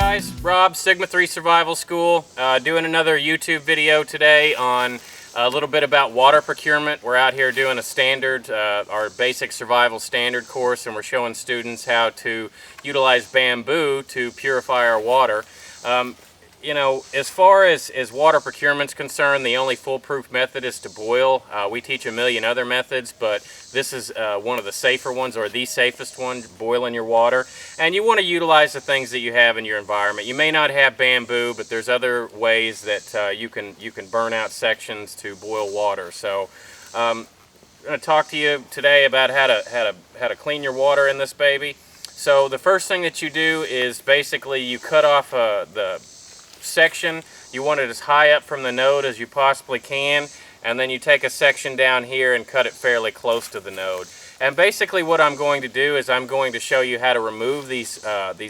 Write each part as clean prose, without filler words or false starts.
guys, Rob, Sigma 3 Survival School, doing another YouTube video today on a little bit about water procurement. We're out here doing a standard, our basic survival standard course, and we're showing students how to utilize bamboo to purify our water. You know, as far as water procurement's concerned, the only foolproof method is to boil. We teach a million other methods, but this is one of the safer ones, or the safest one, boiling your water. And you want to utilize the things that you have in your environment. You may not have bamboo, but there's other ways that you can burn out sections to boil water. So I'm going to talk to you today about how to clean your water in this baby. So the first thing that you do is basically you cut off the section. You want it as high up from the node as you possibly can, and then you take a section down here and cut it fairly close to the node. And basically what I'm going to do is I'm going to show you how to remove these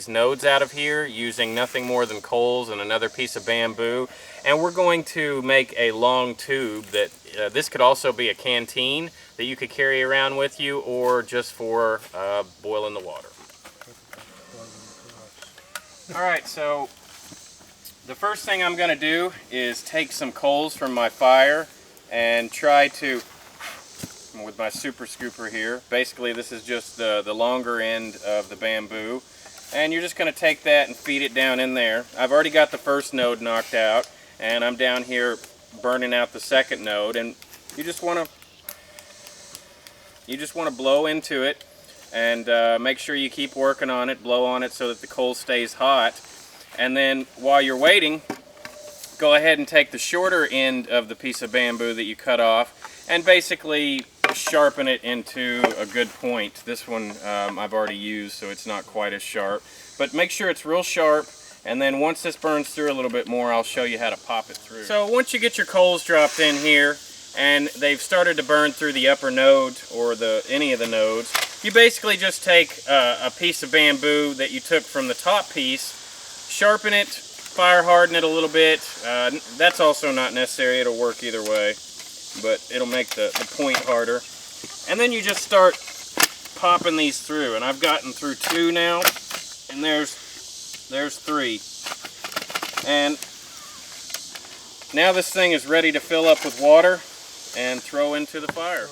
nodes out of here using nothing more than coals and another piece of bamboo. And we're going to make a long tube that this could also be a canteen that you could carry around with you, or just for boiling the water. Alright, so the first thing I'm going to do is take some coals from my fire and try to, with my super scooper here, basically this is just the longer end of the bamboo, and you're just going to take that and feed it down in there. I've already got the first node knocked out, and I'm down here burning out the second node, and you just want to blow into it, and make sure you keep working on it, blow on it so that the coal stays hot. And then while you're waiting, go ahead and take the shorter end of the piece of bamboo that you cut off and basically sharpen it into a good point. This one I've already used, so it's not quite as sharp. But make sure it's real sharp, and then once this burns through a little bit more, I'll show you how to pop it through. So once you get your coals dropped in here and they've started to burn through the upper node or any of the nodes, you basically just take a piece of bamboo that you took from the top piece, sharpen it, fire harden it a little bit. That's also not necessary, it'll work either way, but it'll make the point harder. And then you just start popping these through, and I've gotten through 2 now, and there's 3. And now this thing is ready to fill up with water and throw into the fire.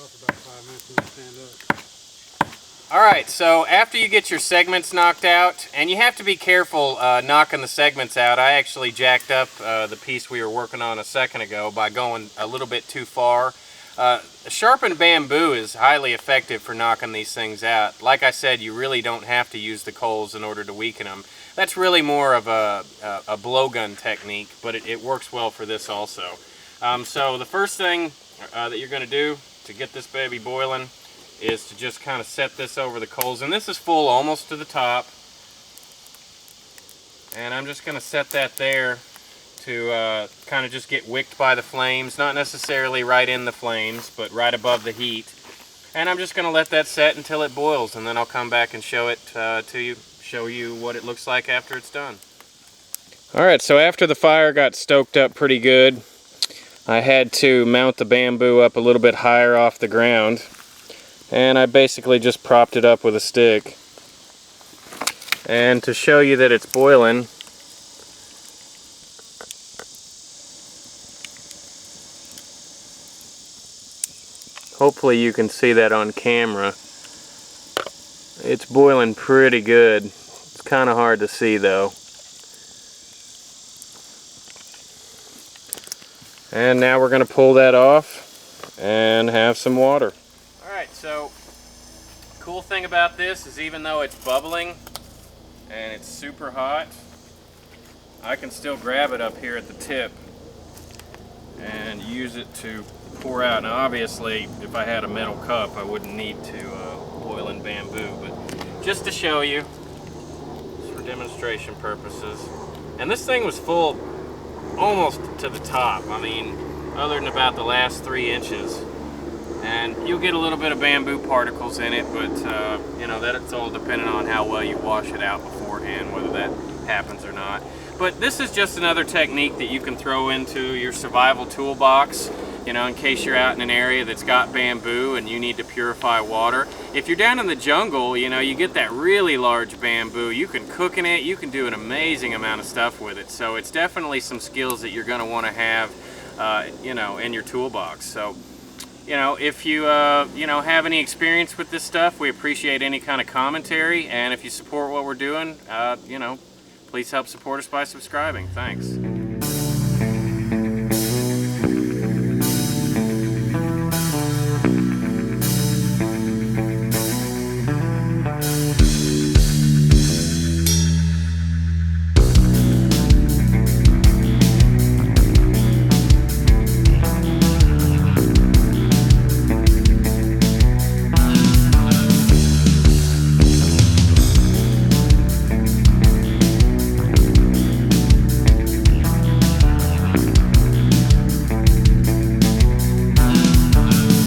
Alright, so after you get your segments knocked out, and you have to be careful knocking the segments out. I actually jacked up the piece we were working on a second ago by going a little bit too far. Sharpened bamboo is highly effective for knocking these things out. Like I said, you really don't have to use the coals in order to weaken them. That's really more of a blowgun technique, but it works well for this also. So the first thing that you're going to do to get this baby boiling is to just kind of set this over the coals, and this is full almost to the top, and I'm just going to set that there to kind of just get wicked by the flames, not necessarily right in the flames, but right above the heat. And I'm just going to let that set until it boils, and then I'll come back and show it to you, show you what it looks like after it's done. Alright, so after the fire got stoked up pretty good, I had to mount the bamboo up a little bit higher off the ground. And I basically just propped it up with a stick. And to show you that it's boiling, hopefully you can see that on camera. It's boiling pretty good. It's kind of hard to see though. And now we're going to pull that off and have some water. Alright, so cool thing about this is even though it's bubbling and it's super hot, I can still grab it up here at the tip and use it to pour out. Now obviously if I had a metal cup I wouldn't need to boil in bamboo, but just to show you, just for demonstration purposes. And this thing was full almost to the top, I mean other than about the last 3 inches. And you'll get a little bit of bamboo particles in it, but you know, that's all dependent on how well you wash it out beforehand, whether that happens or not. But this is just another technique that you can throw into your survival toolbox. you know, in case you're out in an area that's got bamboo and you need to purify water. If you're down in the jungle, you know, you get that really large bamboo, you can cook in it, you can do an amazing amount of stuff with it. So it's definitely some skills that you're going to want to have, you know, in your toolbox. So, you know, if you, you know, have any experience with this stuff, we appreciate any kind of commentary. And if you support what we're doing, you know, please help support us by subscribing. Thanks.